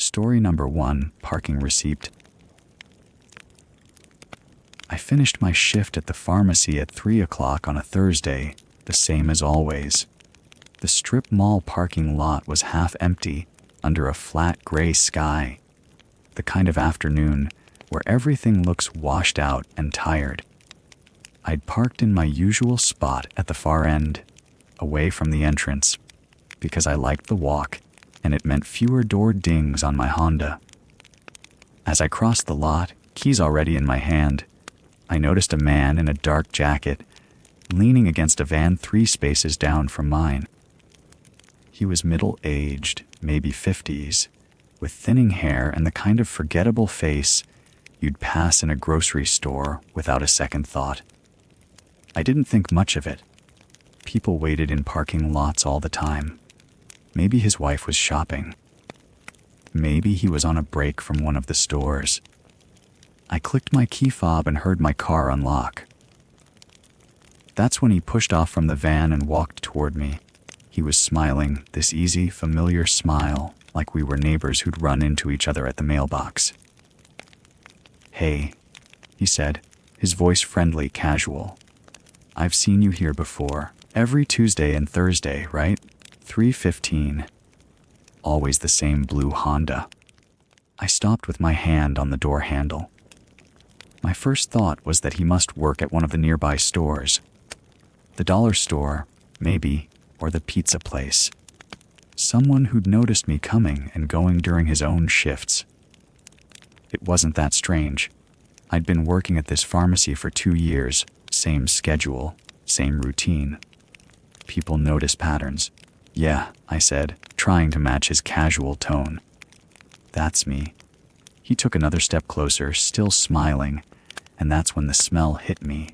Story number 1, parking receipt. I finished my shift at the pharmacy at 3 o'clock on a Thursday, the same as always. The strip mall parking lot was half empty under a flat gray sky, the kind of afternoon where everything looks washed out and tired. I'd parked in my usual spot at the far end, away from the entrance, because I liked the walk and it meant fewer door dings on my Honda. As I crossed the lot, keys already in my hand, I noticed a man in a dark jacket leaning against a van 3 spaces down from mine. He was middle-aged, maybe 50s, with thinning hair and the kind of forgettable face you'd pass in a grocery store without a second thought. I didn't think much of it. People waited in parking lots all the time. Maybe his wife was shopping. Maybe he was on a break from one of the stores. I clicked my key fob and heard my car unlock. That's when he pushed off from the van and walked toward me. He was smiling, this easy, familiar smile, like we were neighbors who'd run into each other at the mailbox. "Hey," he said, his voice friendly, casual. "I've seen you here before. Every Tuesday and Thursday, right? 3:15. Always the same blue Honda." I stopped with my hand on the door handle. My first thought was that he must work at one of the nearby stores. The dollar store, maybe, or the pizza place. Someone who'd noticed me coming and going during his own shifts. It wasn't that strange. I'd been working at this pharmacy for 2 years, same schedule, same routine. People notice patterns. "Yeah," I said, trying to match his casual tone. "That's me." He took another step closer, still smiling, and that's when the smell hit me.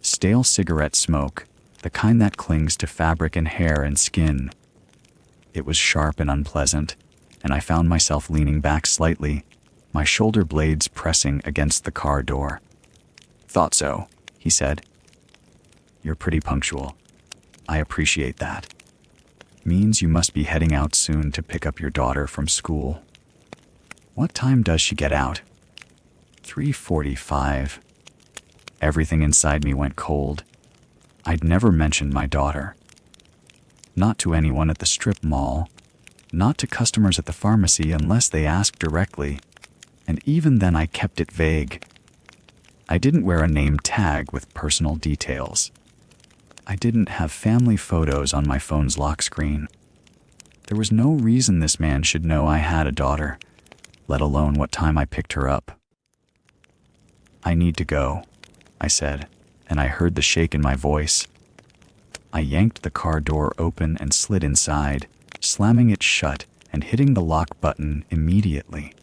Stale cigarette smoke, the kind that clings to fabric and hair and skin. It was sharp and unpleasant, and I found myself leaning back slightly, my shoulder blades pressing against the car door. "Thought so," he said. "You're pretty punctual. I appreciate that. Means you must be heading out soon to pick up your daughter from school. What time does she get out?" 3:45. Everything inside me went cold. I'd never mentioned my daughter. Not to anyone at the strip mall, not to customers at the pharmacy unless they asked directly, and even then I kept it vague. I didn't wear a name tag with personal details. I didn't have family photos on my phone's lock screen. There was no reason this man should know I had a daughter, let alone what time I picked her up. "I need to go," I said, and I heard the shake in my voice. I yanked the car door open and slid inside, slamming it shut and hitting the lock button immediately.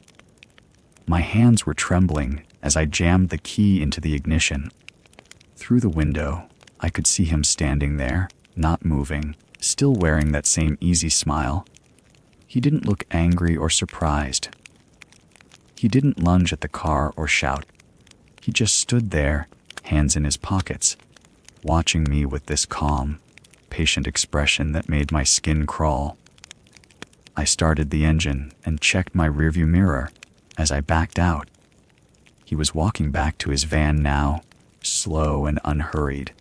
My hands were trembling as I jammed the key into the ignition. Through the window, I could see him standing there, not moving, still wearing that same easy smile. He didn't look angry or surprised. He didn't lunge at the car or shout. He just stood there, hands in his pockets, watching me with this calm, patient expression that made my skin crawl. I started the engine and checked my rearview mirror as I backed out. He was walking back to his van now, slow and unhurried,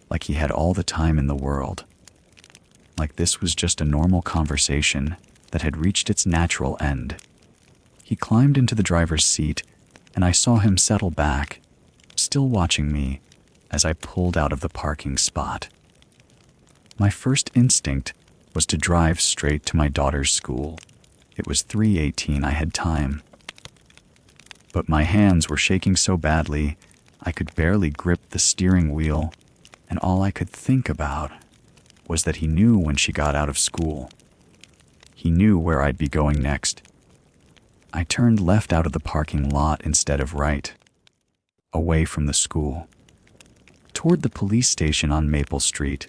like he had all the time in the world. Like this was just a normal conversation that had reached its natural end. He climbed into the driver's seat, and I saw him settle back, still watching me, as I pulled out of the parking spot. My first instinct was to drive straight to my daughter's school. It was 3:18, I had time. But my hands were shaking so badly, I could barely grip the steering wheel, and all I could think about was that he knew when she got out of school. He knew where I'd be going next. I turned left out of the parking lot instead of right, away from the school, toward the police station on Maple Street,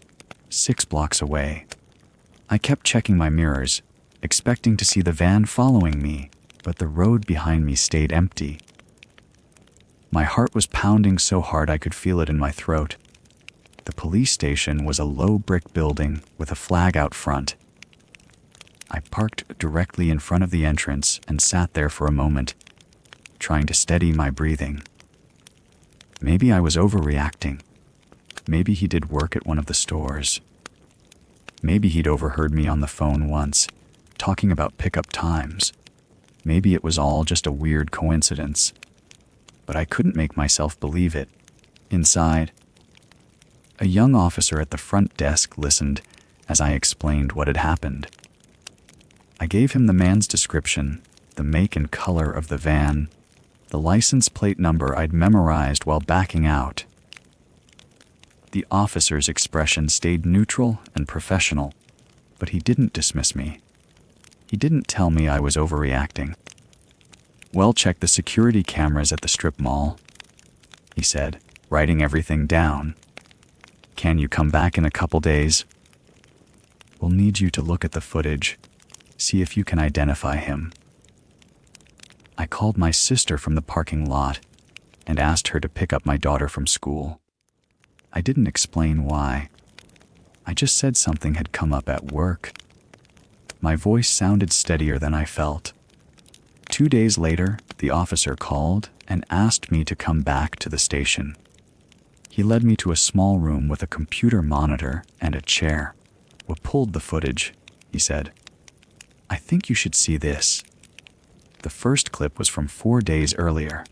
6 blocks away. I kept checking my mirrors, expecting to see the van following me, but the road behind me stayed empty. My heart was pounding so hard I could feel it in my throat. The police station was a low brick building with a flag out front. I parked directly in front of the entrance and sat there for a moment, trying to steady my breathing. Maybe I was overreacting. Maybe he did work at one of the stores. Maybe he'd overheard me on the phone once, talking about pickup times. Maybe it was all just a weird coincidence. But I couldn't make myself believe it. Inside, a young officer at the front desk listened as I explained what had happened. I gave him the man's description, the make and color of the van, the license plate number I'd memorized while backing out. The officer's expression stayed neutral and professional, but he didn't dismiss me. He didn't tell me I was overreacting. "Well, check the security cameras at the strip mall," he said, writing everything down. "Can you come back in a couple days? We'll need you to look at the footage, see if you can identify him." I called my sister from the parking lot and asked her to pick up my daughter from school. I didn't explain why. I just said something had come up at work. My voice sounded steadier than I felt. 2 days later, the officer called and asked me to come back to the station. He led me to a small room with a computer monitor and a chair. "We pulled the footage," he said. "I think you should see this." The first clip was from 4 days earlier.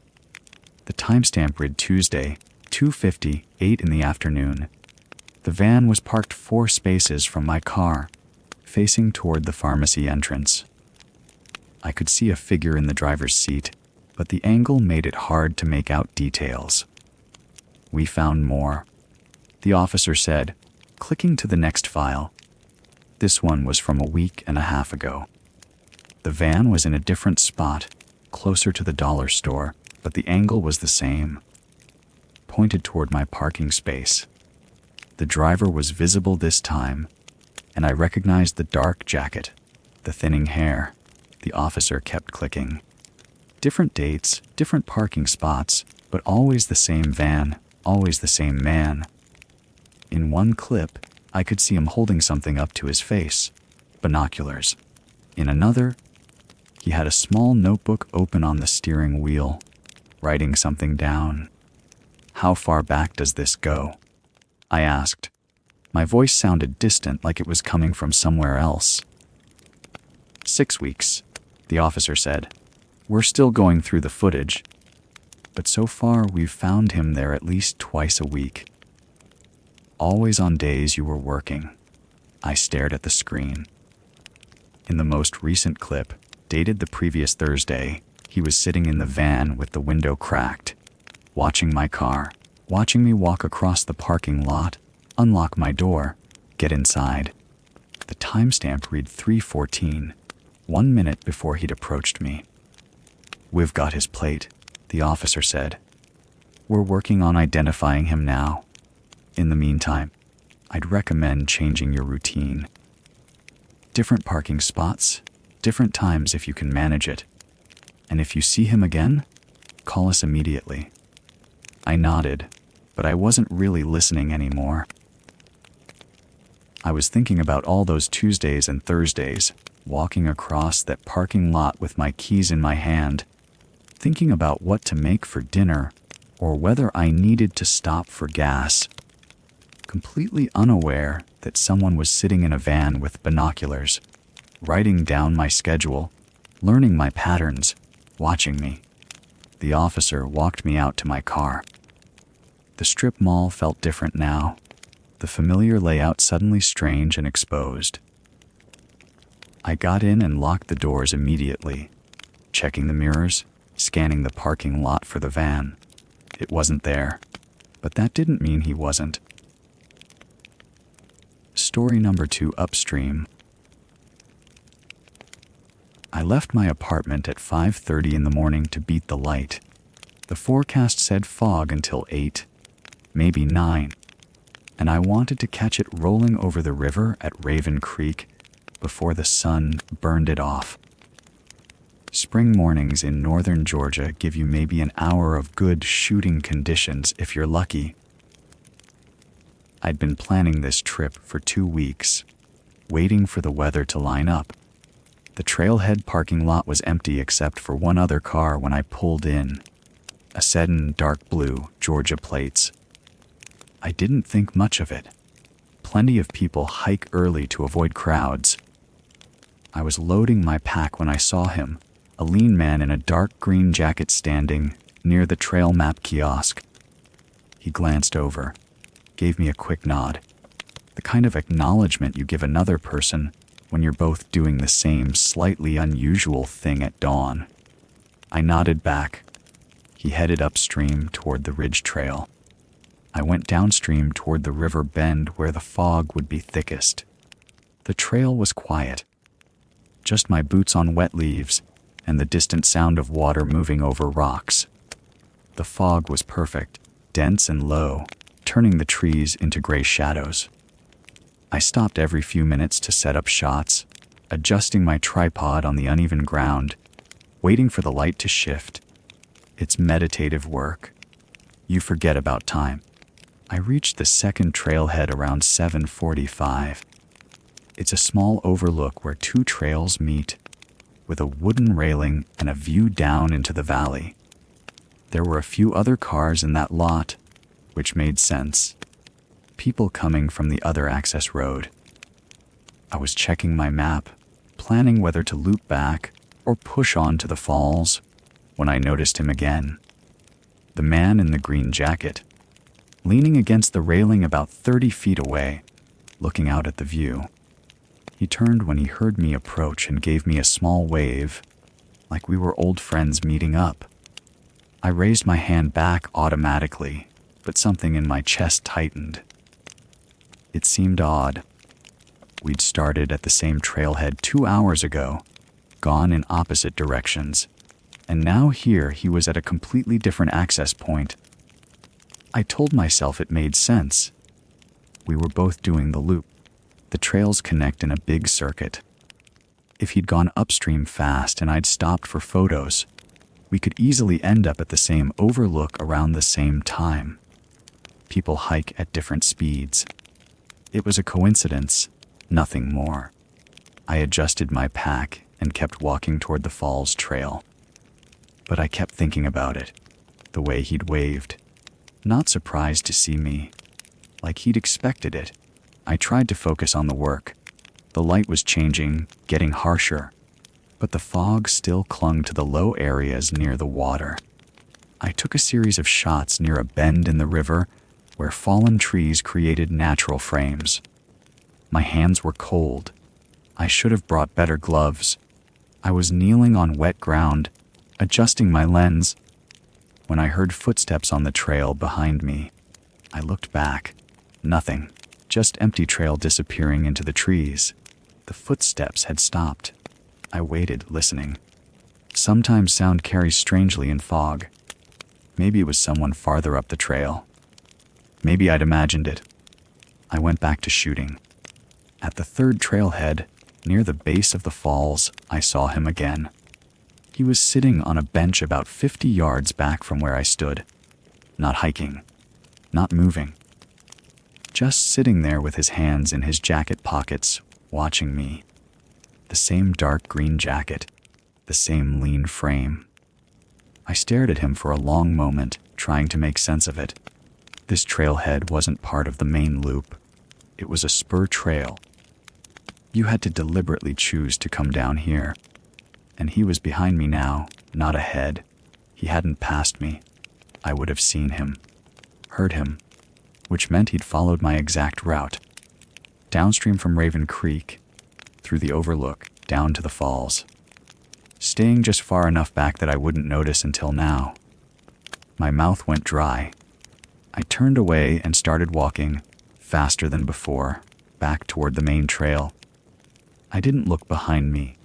The timestamp read Tuesday, 2:58 in the afternoon. The van was parked 4 spaces from my car, facing toward the pharmacy entrance. I could see a figure in the driver's seat, but the angle made it hard to make out details. "We found more," the officer said, clicking to the next file. This one was from a week and a half ago. The van was in a different spot, closer to the dollar store, but the angle was the same, pointed toward my parking space. The driver was visible this time, and I recognized the dark jacket, the thinning hair. The officer kept clicking. Different dates, different parking spots, but always the same van, always the same man. In one clip, I could see him holding something up to his face, binoculars. In another, he had a small notebook open on the steering wheel, writing something down. "How far back does this go?" I asked. My voice sounded distant, like it was coming from somewhere else. 6 weeks, the officer said. "We're still going through the footage, but so far we've found him there at least twice a week. Always on days you were working." I stared at the screen. In the most recent clip, dated the previous Thursday, he was sitting in the van with the window cracked, watching my car, watching me walk across the parking lot, unlock my door, get inside. The timestamp read 3:14, 1 minute before he'd approached me. "We've got his plate," the officer said. "We're working on identifying him now. In the meantime, I'd recommend changing your routine. Different parking spots, different times if you can manage it. And if you see him again, call us immediately." I nodded, but I wasn't really listening anymore. I was thinking about all those Tuesdays and Thursdays, walking across that parking lot with my keys in my hand, thinking about what to make for dinner or whether I needed to stop for gas, completely unaware that someone was sitting in a van with binoculars, writing down my schedule, learning my patterns, watching me. The officer walked me out to my car. The strip mall felt different now, the familiar layout suddenly strange and exposed. I got in and locked the doors immediately, checking the mirrors, scanning the parking lot for the van. It wasn't there, but that didn't mean he wasn't. Story number 2, Upstream. I left my apartment at 5:30 in the morning to beat the light. The forecast said fog until 8, maybe 9, and I wanted to catch it rolling over the river at Raven Creek before the sun burned it off. Spring mornings in northern Georgia give you maybe an hour of good shooting conditions if you're lucky. I'd been planning this trip for 2 weeks, waiting for the weather to line up, The trailhead parking lot was empty except for one other car when I pulled in. A sedan dark blue, Georgia plates. I didn't think much of it. Plenty of people hike early to avoid crowds. I was loading my pack when I saw him, a lean man in a dark green jacket standing near the trail map kiosk. He glanced over, gave me a quick nod, the kind of acknowledgement you give another person when you're both doing the same slightly unusual thing at dawn. I nodded back. He headed upstream toward the ridge trail. I went downstream toward the river bend where the fog would be thickest. The trail was quiet. Just my boots on wet leaves and the distant sound of water moving over rocks. The fog was perfect, dense and low, turning the trees into gray shadows. I stopped every few minutes to set up shots, adjusting my tripod on the uneven ground, waiting for the light to shift. It's meditative work. You forget about time. I reached the second trailhead around 7:45. It's a small overlook where two trails meet, with a wooden railing and a view down into the valley. There were a few other cars in that lot, which made sense. People coming from the other access road. I was checking my map, planning whether to loop back or push on to the falls, when I noticed him again. The man in the green jacket, leaning against the railing about 30 feet away, looking out at the view. He turned when he heard me approach and gave me a small wave, like we were old friends meeting up. I raised my hand back automatically, but something in my chest tightened. It seemed odd. We'd started at the same trailhead 2 hours ago, gone in opposite directions, and now here he was at a completely different access point. I told myself it made sense. We were both doing the loop. The trails connect in a big circuit. If he'd gone upstream fast and I'd stopped for photos, we could easily end up at the same overlook around the same time. People hike at different speeds. It was a coincidence, nothing more. I adjusted my pack and kept walking toward the falls trail. But I kept thinking about it, the way he'd waved. Not surprised to see me, like he'd expected it. I tried to focus on the work. The light was changing, getting harsher, but the fog still clung to the low areas near the water. I took a series of shots near a bend in the river where fallen trees created natural frames. My hands were cold. I should have brought better gloves. I was kneeling on wet ground, adjusting my lens, when I heard footsteps on the trail behind me. I looked back. Nothing. Just empty trail disappearing into the trees. The footsteps had stopped. I waited, listening. Sometimes sound carries strangely in fog. Maybe it was someone farther up the trail. Maybe I'd imagined it. I went back to shooting. At the third trailhead, near the base of the falls, I saw him again. He was sitting on a bench about 50 yards back from where I stood. Not hiking. Not moving. Just sitting there with his hands in his jacket pockets, watching me. The same dark green jacket. The same lean frame. I stared at him for a long moment, trying to make sense of it. This trailhead wasn't part of the main loop. It was a spur trail. You had to deliberately choose to come down here. And he was behind me now, not ahead. He hadn't passed me. I would have seen him, heard him, which meant he'd followed my exact route. Downstream from Raven Creek, through the overlook, down to the falls. Staying just far enough back that I wouldn't notice until now. My mouth went dry. I turned away and started walking, faster than before, back toward the main trail. I didn't look behind me.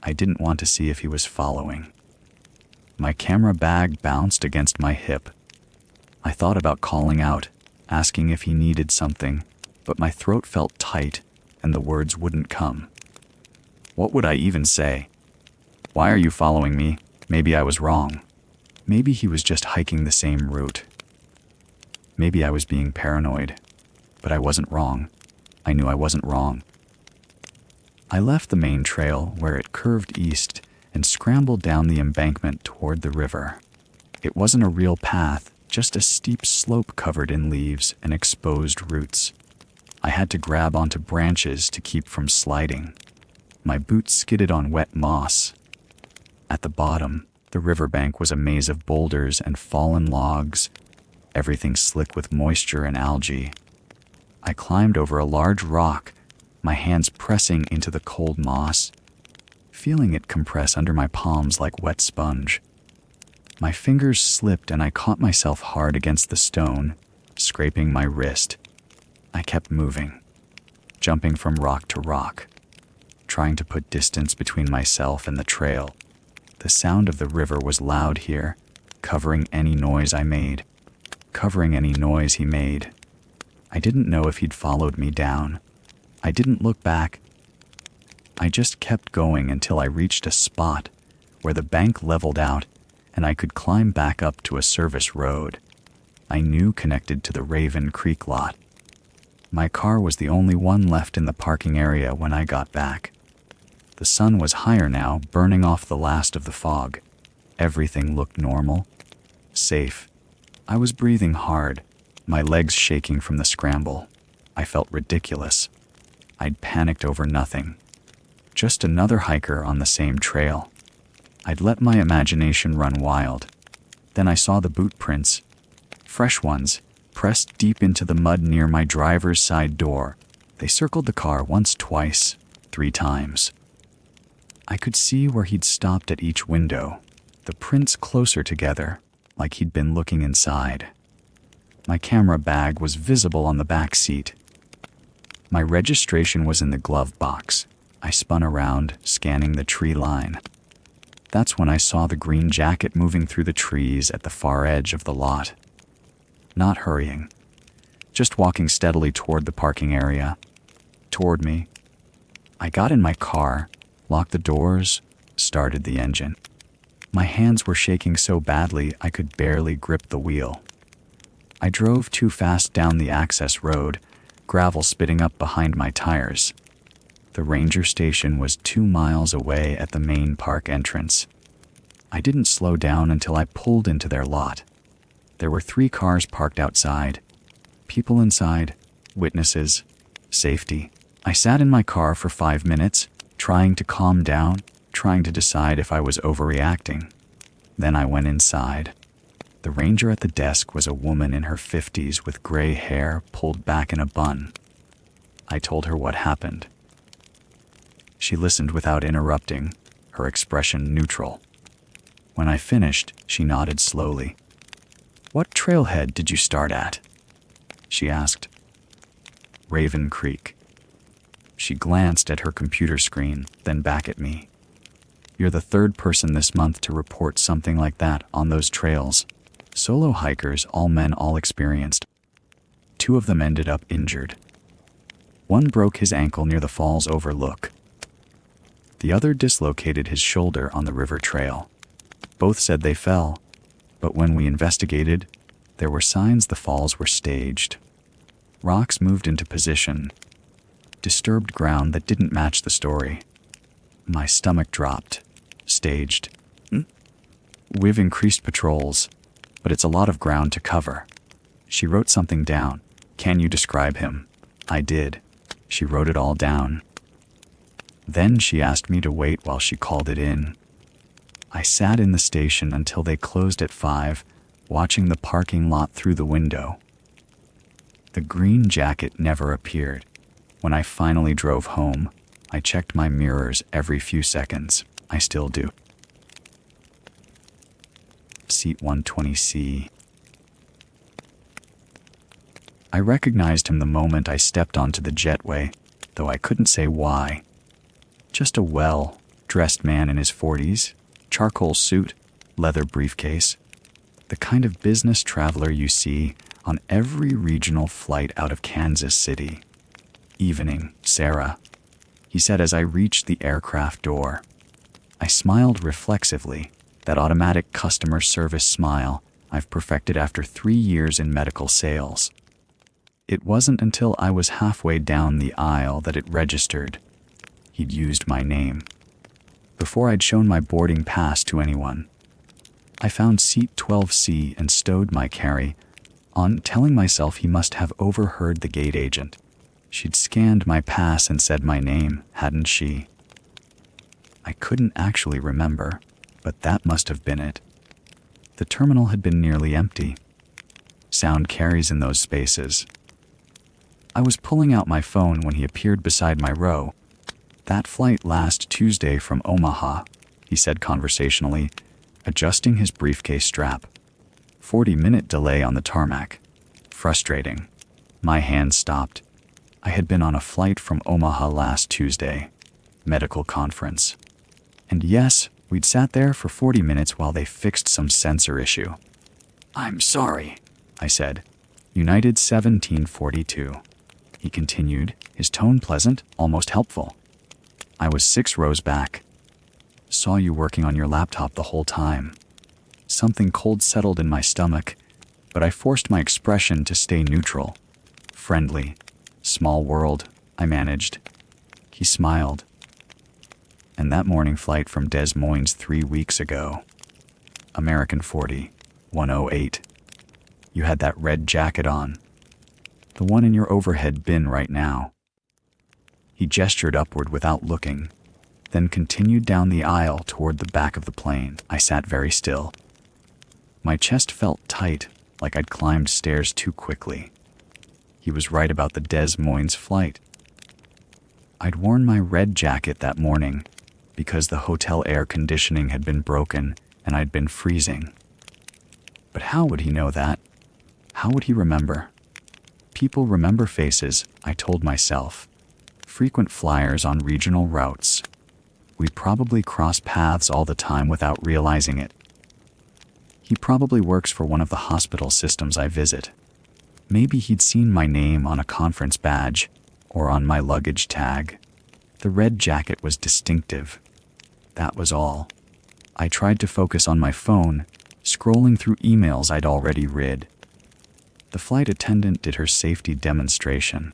I didn't want to see if he was following. My camera bag bounced against my hip. I thought about calling out, asking if he needed something, but my throat felt tight and the words wouldn't come. What would I even say? Why are you following me? Maybe I was wrong. Maybe he was just hiking the same route. Maybe I was being paranoid, but I wasn't wrong. I knew I wasn't wrong. I left the main trail where it curved east and scrambled down the embankment toward the river. It wasn't a real path, just a steep slope covered in leaves and exposed roots. I had to grab onto branches to keep from sliding. My boots skidded on wet moss. At the bottom, the riverbank was a maze of boulders and fallen logs, everything slick with moisture and algae. I climbed over a large rock, my hands pressing into the cold moss, feeling it compress under my palms like wet sponge. My fingers slipped and I caught myself hard against the stone, scraping my wrist. I kept moving, jumping from rock to rock, trying to put distance between myself and the trail. The sound of the river was loud here, covering any noise I made, covering any noise he made. I didn't know if he'd followed me down. I didn't look back. I just kept going until I reached a spot where the bank leveled out and I could climb back up to a service road I knew connected to the Raven Creek lot. My car was the only one left in the parking area when I got back. The sun was higher now, burning off the last of the fog. Everything looked normal, safe. I was breathing hard, my legs shaking from the scramble. I felt ridiculous. I'd panicked over nothing. Just another hiker on the same trail. I'd let my imagination run wild. Then I saw the boot prints, fresh ones, pressed deep into the mud near my driver's side door. They circled the car once, twice, 3 times. I could see where he'd stopped at each window, the prints closer together, like he'd been looking inside. My camera bag was visible on the back seat. My registration was in the glove box. I spun around, scanning the tree line. That's when I saw the green jacket moving through the trees at the far edge of the lot. Not hurrying, just walking steadily toward the parking area, toward me. I got in my car, locked the doors, started the engine. My hands were shaking so badly I could barely grip the wheel. I drove too fast down the access road, gravel spitting up behind my tires. The ranger station was 2 miles away at the main park entrance. I didn't slow down until I pulled into their lot. There were 3 cars parked outside. People inside, witnesses, safety. I sat in my car for 5 minutes, trying to calm down, trying to decide if I was overreacting. Then I went inside. The ranger at the desk was a woman in her 50s with gray hair pulled back in a bun. I told her what happened. She listened without interrupting, her expression neutral. When I finished, she nodded slowly. "What trailhead did you start at?" she asked. "Raven Creek." She glanced at her computer screen, then back at me. "You're the 3rd person this month to report something like that on those trails. Solo hikers, all men, all experienced. 2 of them ended up injured. One broke his ankle near the fall's overlook. The other dislocated his shoulder on the river trail. Both said they fell, but when we investigated, there were signs the falls were staged. Rocks moved into position. Disturbed ground that didn't match the story. My stomach dropped. Staged. We've increased patrols, but it's a lot of ground to cover. She wrote something down. Can you describe him? I did. She wrote it all down. Then she asked me to wait while she called it in. I sat in the station until they closed at 5, watching the parking lot through the window. The green jacket never appeared. When I finally drove home, I checked my mirrors every few seconds. I still do. Seat 120C. I recognized him the moment I stepped onto the jetway, though I couldn't say why. Just a well-dressed man in his 40s, charcoal suit, leather briefcase. The kind of business traveler you see on every regional flight out of Kansas City. "Evening, Sarah," he said as I reached the aircraft door. I smiled reflexively, that automatic customer service smile I've perfected after 3 years in medical sales. It wasn't until I was halfway down the aisle that it registered. He'd used my name. Before I'd shown my boarding pass to anyone, I found seat 12C and stowed my carry on, telling myself he must have overheard the gate agent. She'd scanned my pass and said my name, hadn't she? I couldn't actually remember, but that must have been it. The terminal had been nearly empty. Sound carries in those spaces. I was pulling out my phone when he appeared beside my row. "That flight last Tuesday from Omaha," he said conversationally, adjusting his briefcase strap. 40-minute delay on the tarmac. Frustrating. My hand stopped. I had been on a flight from Omaha last Tuesday. Medical conference. And yes, we'd sat there for 40 minutes while they fixed some sensor issue. "I'm sorry," I said. "United 1742. He continued, his tone pleasant, almost helpful. I was 6 rows back. "Saw you working on your laptop the whole time." Something cold settled in my stomach, but I forced my expression to stay neutral. Friendly. "Small world," I managed. He smiled. "And that morning flight from Des Moines 3 weeks ago. American 40, 108. You had that red jacket on. The one in your overhead bin right now." He gestured upward without looking, then continued down the aisle toward the back of the plane. I sat very still. My chest felt tight, like I'd climbed stairs too quickly. He was right about the Des Moines flight. I'd worn my red jacket that morning because the hotel air conditioning had been broken and I'd been freezing. But how would he know that? How would he remember? People remember faces, I told myself. Frequent flyers on regional routes. We probably cross paths all the time without realizing it. He probably works for one of the hospital systems I visit. Maybe he'd seen my name on a conference badge or on my luggage tag. The red jacket was distinctive. That was all. I tried to focus on my phone, scrolling through emails I'd already read. The flight attendant did her safety demonstration.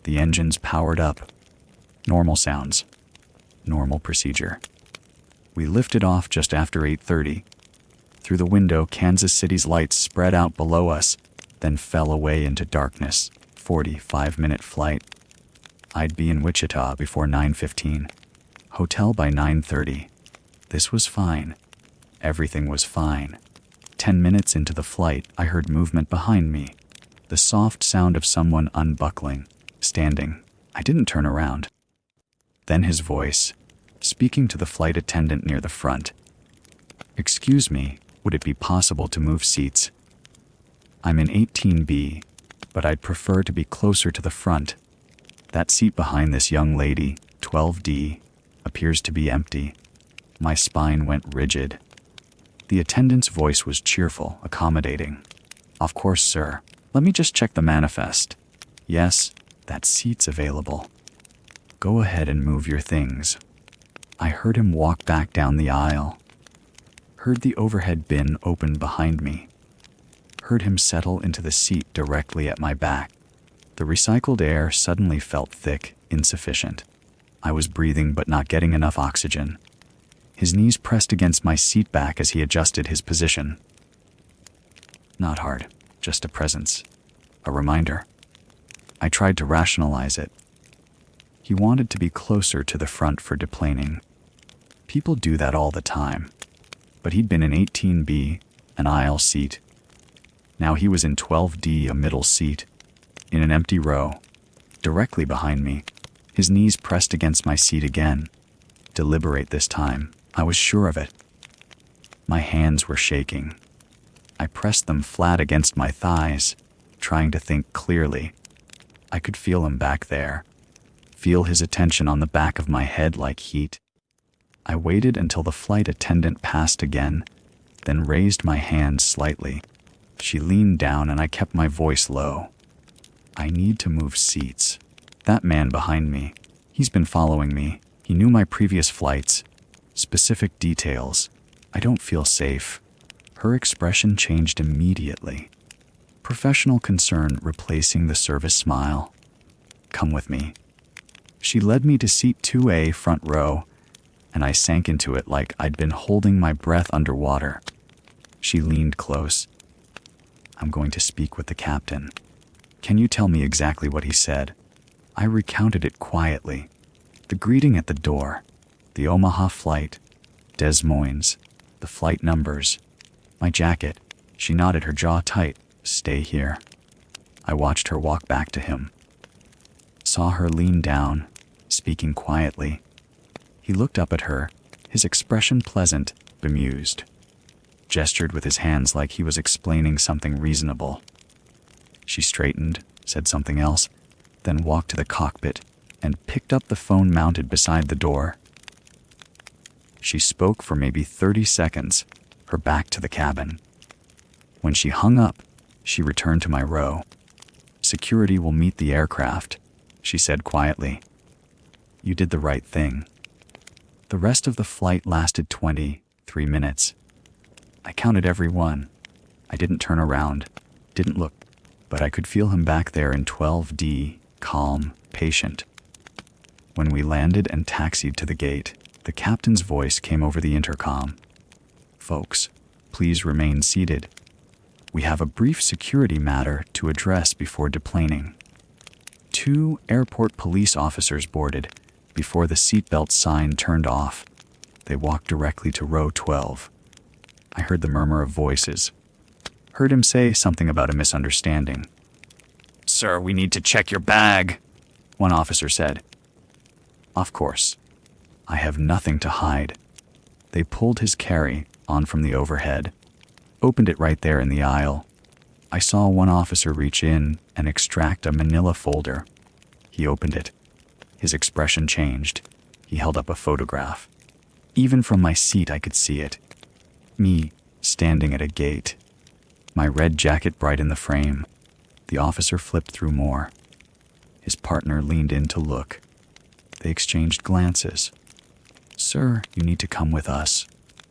The engines powered up. Normal sounds. Normal procedure. We lifted off just after 8:30. Through the window, Kansas City's lights spread out below us, then fell away into darkness. 45-minute flight. I'd be in Wichita before 9:15. Hotel by 9:30. This was fine. Everything was fine. 10 minutes into the flight, I heard movement behind me. The soft sound of someone unbuckling, standing. I didn't turn around. Then his voice, speaking to the flight attendant near the front. "Excuse me, would it be possible to move seats? I'm in 18B, but I'd prefer to be closer to the front. That seat behind this young lady, 12D, appears to be empty." My spine went rigid. The attendant's voice was cheerful, accommodating. "Of course, sir. Let me just check the manifest. Yes, that seat's available. Go ahead and move your things." I heard him walk back down the aisle. Heard the overhead bin open behind me. Heard him settle into the seat directly at my back. The recycled air suddenly felt thick, insufficient. I was breathing but not getting enough oxygen. His knees pressed against my seat back as he adjusted his position. Not hard, just a presence. A reminder. I tried to rationalize it. He wanted to be closer to the front for deplaning. People do that all the time. But he'd been in 18B, an aisle seat. Now he was in 12D, a middle seat, in an empty row, directly behind me. His knees pressed against my seat again. Deliberate this time. I was sure of it. My hands were shaking. I pressed them flat against my thighs, trying to think clearly. I could feel him back there. Feel his attention on the back of my head like heat. I waited until the flight attendant passed again, then raised my hand slightly. She leaned down and I kept my voice low. "I need to move seats. That man behind me, he's been following me. He knew my previous flights. Specific details. I don't feel safe." Her expression changed immediately. Professional concern replacing the service smile. "Come with me." She led me to seat 2A, front row, and I sank into it like I'd been holding my breath underwater. She leaned close. "I'm going to speak with the captain. Can you tell me exactly what he said?" I recounted it quietly. The greeting at the door, the Omaha flight, Des Moines, the flight numbers, my jacket. She nodded, her jaw tight. "Stay here." I watched her walk back to him. Saw her lean down, speaking quietly. He looked up at her, his expression pleasant, bemused. Gestured with his hands like he was explaining something reasonable. She straightened, said something else, then walked to the cockpit and picked up the phone mounted beside the door. She spoke for maybe 30 seconds, her back to the cabin. When she hung up, she returned to my row. "Security will meet the aircraft," she said quietly. "You did the right thing." The rest of the flight lasted 23 minutes. I counted every one. I didn't turn around, didn't look, but I could feel him back there in 12D, calm, patient. When we landed and taxied to the gate, the captain's voice came over the intercom. "Folks, please remain seated. We have a brief security matter to address before deplaning." 2 airport police officers boarded before the seatbelt sign turned off. They walked directly to row 12. I heard the murmur of voices. Heard him say something about a misunderstanding. "Sir, we need to check your bag," one officer said. Of course. I have nothing to hide. They pulled his carry on from the overhead, opened it right there in the aisle. I saw one officer reach in and extract a manila folder. He opened it. His expression changed. He held up a photograph. Even from my seat I could see it. Me, standing at a gate. My red jacket bright in the frame. The officer flipped through more. His partner leaned in to look. They exchanged glances. "Sir, you need to come with us.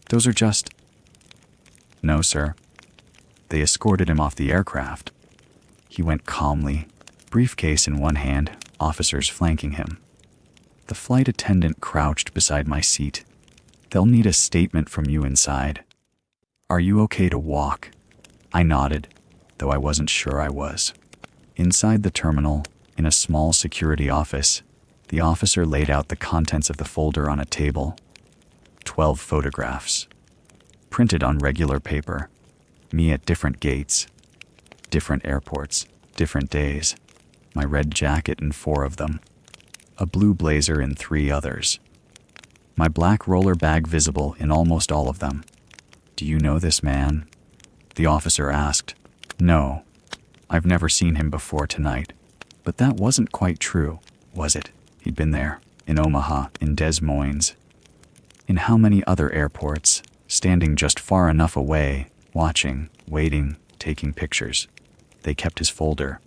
Those are just—" "No, sir." They escorted him off the aircraft. He went calmly, briefcase in one hand, officers flanking him. The flight attendant crouched beside my seat. "They'll need a statement from you inside. Are you okay to walk?" I nodded, though I wasn't sure I was. Inside the terminal, in a small security office, the officer laid out the contents of the folder on a table. 12 photographs, printed on regular paper. Me at different gates, different airports, different days. My red jacket in 4 of them. A blue blazer in 3 others. My black roller bag visible in almost all of them. "Do you know this man?" the officer asked. "No. I've never seen him before tonight." But that wasn't quite true, was it? He'd been there, in Omaha, in Des Moines. In how many other airports, standing just far enough away, watching, waiting, taking pictures. They kept his folder,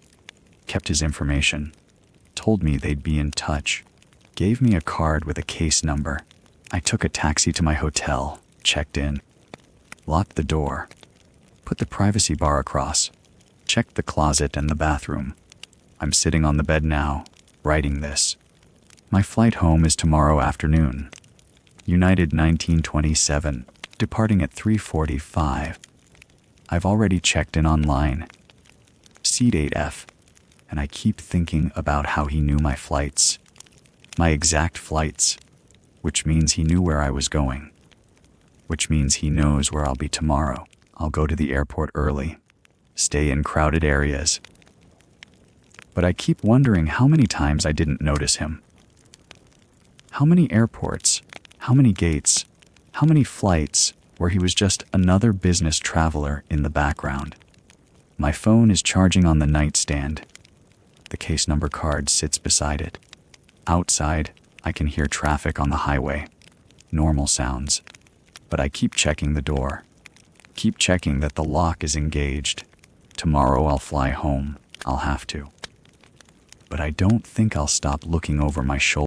kept his information, told me they'd be in touch, gave me a card with a case number. I took a taxi to my hotel, checked in, locked the door, put the privacy bar across, checked the closet and the bathroom. I'm sitting on the bed now, writing this. My flight home is tomorrow afternoon. United 1927, departing at 3:45. I've already checked in online. Seat 8F, and I keep thinking about how he knew my flights. My exact flights, which means he knew where I was going. Which means he knows where I'll be tomorrow. I'll go to the airport early, stay in crowded areas. But I keep wondering how many times I didn't notice him. How many airports, how many gates, how many flights where he was just another business traveler in the background. My phone is charging on the nightstand. The case number card sits beside it. Outside, I can hear traffic on the highway. Normal sounds. But I keep checking the door. Keep checking that the lock is engaged. Tomorrow I'll fly home. I'll have to. But I don't think I'll stop looking over my shoulder.